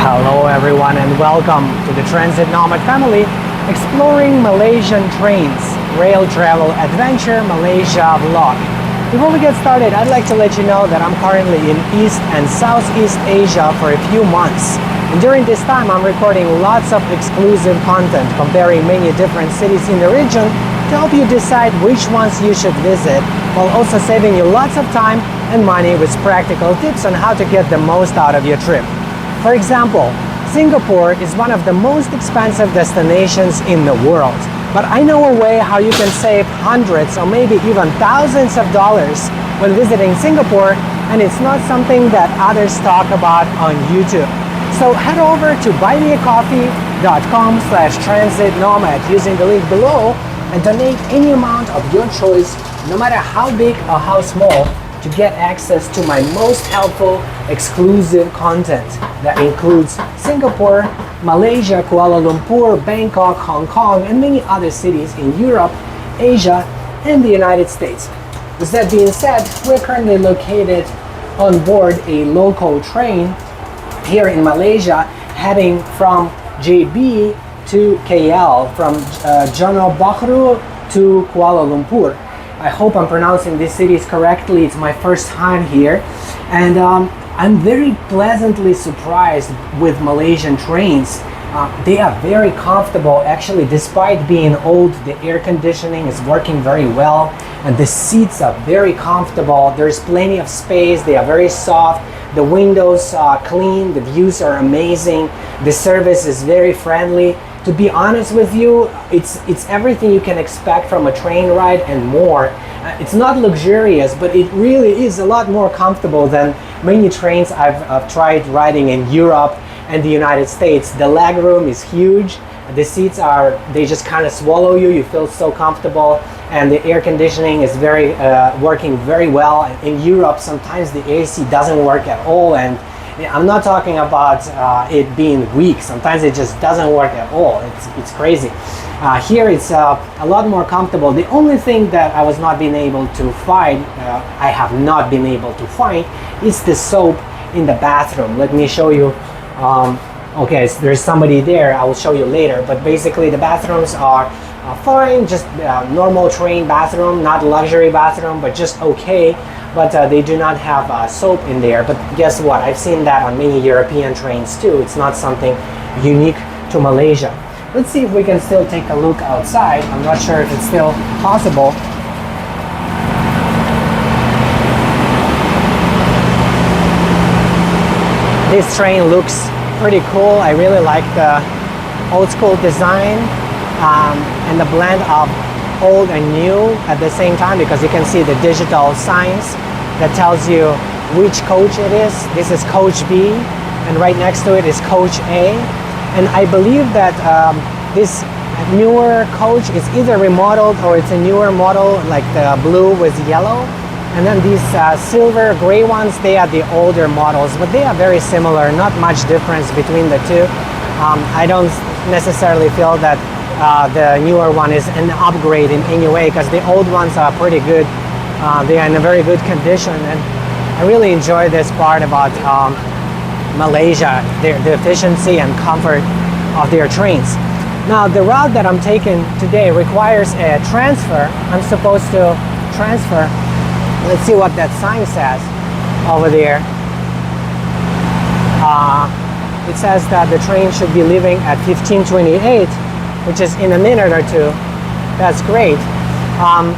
Hello everyone and welcome to the Transit Nomad family exploring Malaysian trains, rail travel adventure Malaysia vlog. Before we get started, I'd like to let you know that I'm currently in East and Southeast Asia for a few months. And during this time, I'm recording lots of exclusive content comparing many different cities in the region to help you decide which ones you should visit, while also saving you lots of time and money with practical tips on how to get the most out of your trip. For example, Singapore is one of the most expensive destinations in the world. But I know a way how you can save hundreds or maybe even thousands of dollars when visiting Singapore, and it's not something that others talk about on YouTube. So head over to buymeacoffee.com/transitnomad using the link below and donate any amount of your choice, no matter how big or how small, to get access to my most helpful exclusive content that includes Singapore, Malaysia, Kuala Lumpur, Bangkok, Hong Kong, and many other cities in Europe, Asia, and the United States. With that being said, we're currently located on board a local train here in Malaysia, heading from JB to KL, from General Baharu to Kuala Lumpur. I hope I'm pronouncing these cities correctly. It's my first time here, and I'm very pleasantly surprised with Malaysian trains. They are very comfortable. Actually, despite being old, the air conditioning is working very well, and the seats are very comfortable. There's plenty of space. They are very soft. The windows are clean. The views are amazing. The service is very friendly. To be honest with you, it's everything you can expect from a train ride and more. It's not luxurious, but it really is a lot more comfortable than many trains I've tried riding in Europe and the United States. The leg room is huge. The seats they just kind of swallow you. You feel so comfortable, and the air conditioning is working very well. In Europe, sometimes the AC doesn't work at all, and I'm not talking about it being weak. Sometimes it just doesn't work at all. It's crazy. Here it's a lot more comfortable. The only thing that I was not being able to find, is the soap in the bathroom. Let me show you. Okay, so there's somebody there. I will show you later. But basically, the bathrooms are fine, just normal train bathroom, not luxury bathroom, but just okay. But they do not have soap in there. But guess what? I've seen that on many European trains too. It's not something unique to Malaysia. Let's see if we can still take a look outside. I'm not sure if it's still possible. This train looks pretty cool. I really like the old school design and the blend of old and new at the same time, because you can see the digital signs that tells you which coach it is. This is coach B, and right next to it is coach A. And I believe that this newer coach is either remodeled or it's a newer model, like the blue with yellow. And then these silver gray ones, they are the older models, but they are very similar, not much difference between the two. I don't necessarily feel that the newer one is an upgrade in any way, because the old ones are pretty good. They are in a very good condition, and I really enjoy this part about Malaysia, the efficiency and comfort of their trains. Now, the route that I'm taking today requires a transfer. I'm supposed to transfer. Let's see what that sign says over there. It says that the train should be leaving at 15:28, which is in a minute or two. That's great.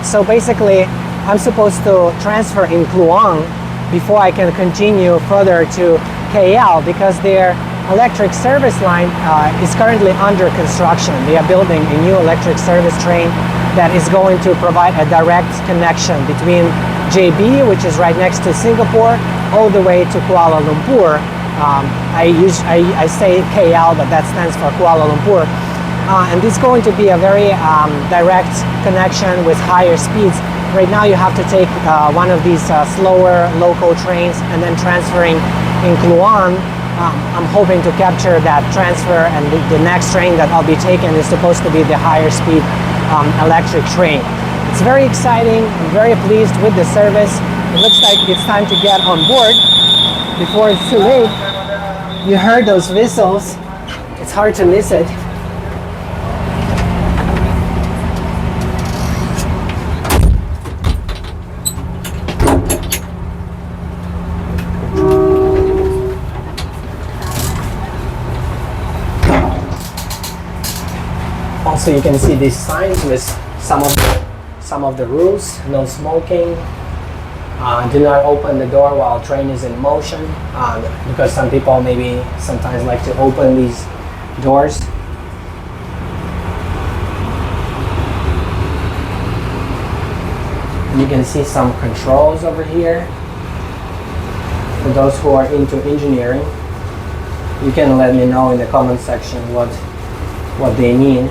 So basically, I'm supposed to transfer in Kluang before I can continue further to KL, because their electric service line is currently under construction. They are building a new electric service train that is going to provide a direct connection between JB, which is right next to Singapore, all the way to Kuala Lumpur. I say KL, but that stands for Kuala Lumpur. And this is going to be a very direct connection with higher speeds. Right now you have to take one of these slower local trains and then transferring in Kluang. I'm hoping to capture that transfer, and the next train that I'll be taking is supposed to be the higher speed electric train. It's very exciting. I'm very pleased with the service. It looks like it's time to get on board before it's too late. You heard those whistles. It's hard to miss it. Also, you can see these signs with some of the rules. No smoking. Do not open the door while train is in motion, because some people maybe sometimes like to open these doors. And you can see some controls over here. For those who are into engineering, you can let me know in the comment section what they mean.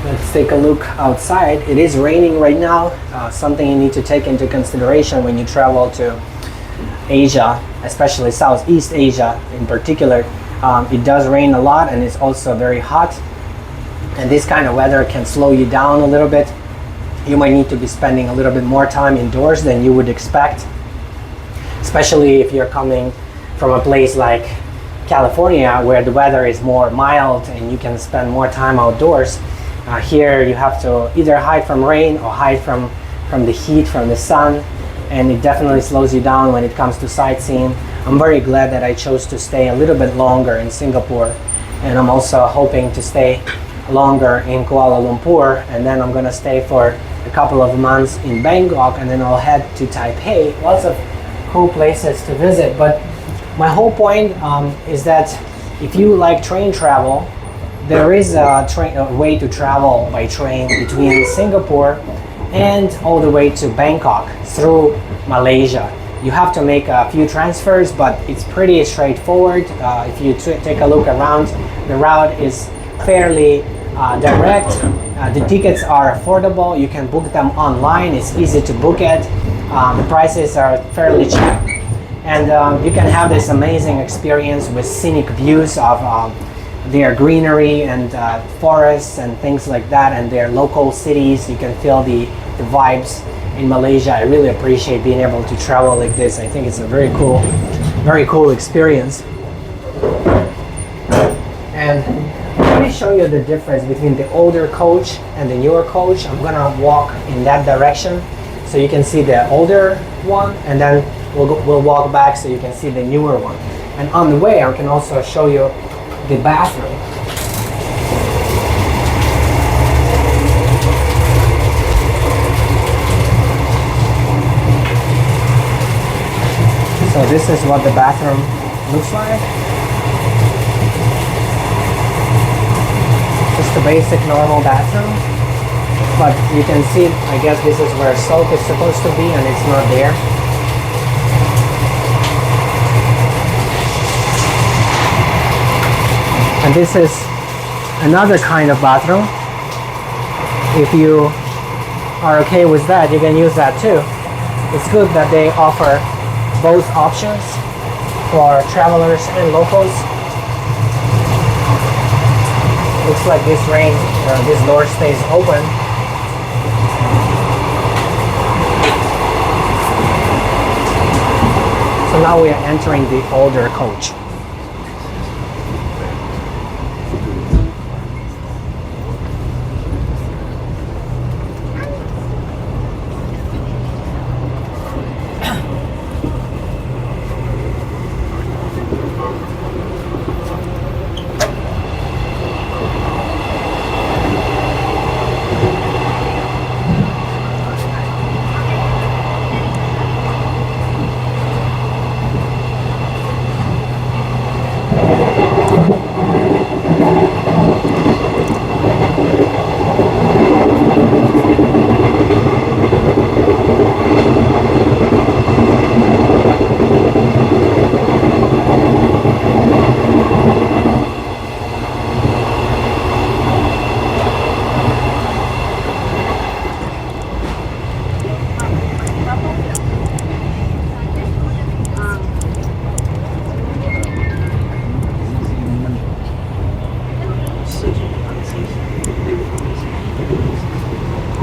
Let's take a look outside. It is raining right now. Something you need to take into consideration when you travel to Asia, especially Southeast Asia in particular. It does rain a lot and it's also very hot. And this kind of weather can slow you down a little bit. You might need to be spending a little bit more time indoors than you would expect, especially if you're coming from a place like California where the weather is more mild and you can spend more time outdoors. Here you have to either hide from rain or hide from the heat, from the sun, and it definitely slows you down when it comes to sightseeing. I'm very glad that I chose to stay a little bit longer in Singapore, and I'm also hoping to stay longer in Kuala Lumpur, and then I'm gonna stay for a couple of months in Bangkok, and then I'll head to Taipei. Lots of cool places to visit, but my whole point is that if you like train travel, there is a way to travel by train between Singapore and all the way to Bangkok through Malaysia. You have to make a few transfers, but it's pretty straightforward. If you take a look around, the route is fairly direct. The tickets are affordable. You can book them online. It's easy to book it. The prices are fairly cheap. And you can have this amazing experience with scenic views of their greenery and forests and things like that, and their local cities. You can feel the vibes in Malaysia. I really appreciate being able to travel like this. I think it's a very cool experience. And let me show you the difference between the older coach and the newer coach. I'm gonna walk in that direction so you can see the older one, and then we'll walk back so you can see the newer one. And on the way, I can also show you the bathroom. So this is what the bathroom looks like. Just a basic normal bathroom. But you can see, I guess this is where soap is supposed to be and it's not there. And this is another kind of bathroom. If you are okay with that, you can use that too. It's good that they offer both options for travelers and locals. Looks like this door stays open. So now we are entering the older coach.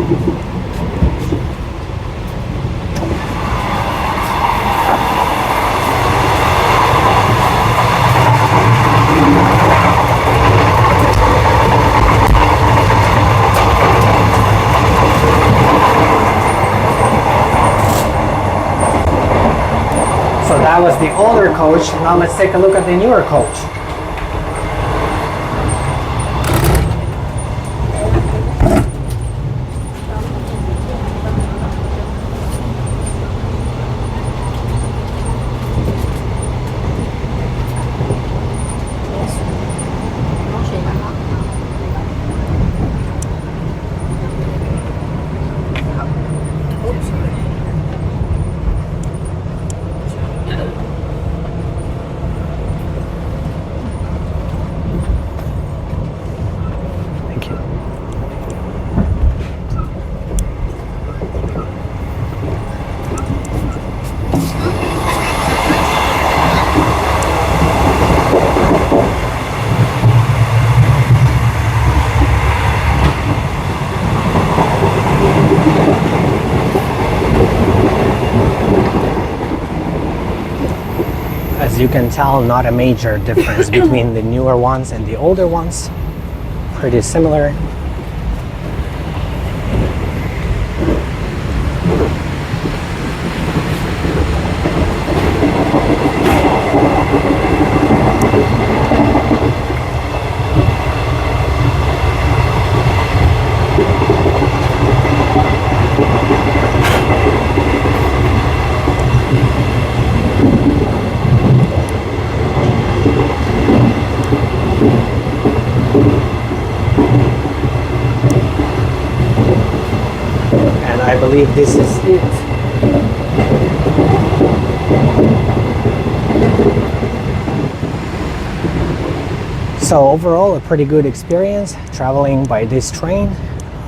So that was the older coach. Now let's take a look at the newer coach. Thank you. As you can tell, not a major difference between the newer ones and the older ones. Pretty similar. I believe this is it. So overall, a pretty good experience traveling by this train.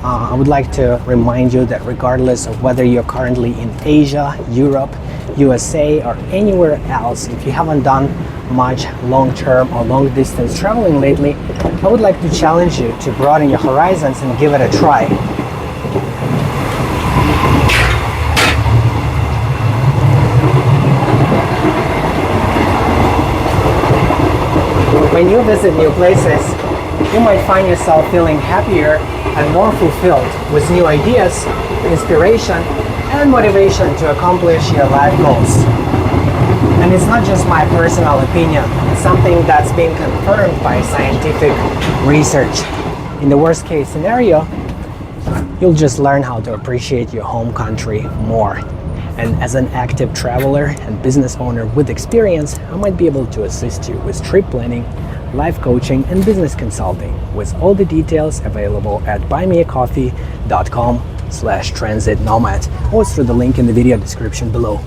I would like to remind you that regardless of whether you're currently in Asia, Europe, USA, or anywhere else, if you haven't done much long-term or long-distance traveling lately, I would like to challenge you to broaden your horizons and give it a try. When you visit new places, you might find yourself feeling happier and more fulfilled with new ideas, inspiration, and motivation to accomplish your life goals. And it's not just my personal opinion, it's something that's been confirmed by scientific research. In the worst case scenario, you'll just learn how to appreciate your home country more. And as an active traveler and business owner with experience, I might be able to assist you with trip planning, life coaching, and business consulting, with all the details available at buymeacoffee.com/transitnomad or through the link in the video description below.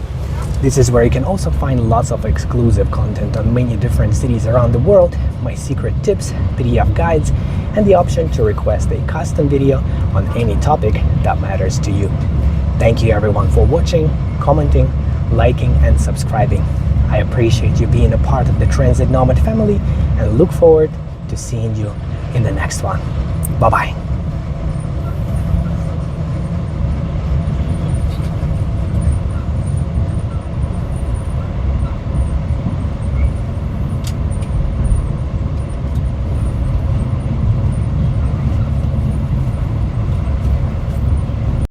This is where you can also find lots of exclusive content on many different cities around the world, my secret tips, PDF guides, and the option to request a custom video on any topic that matters to you. Thank you everyone for watching, commenting, liking, and subscribing. I appreciate you being a part of the Transit Nomad family and look forward to seeing you in the next one. Bye-bye.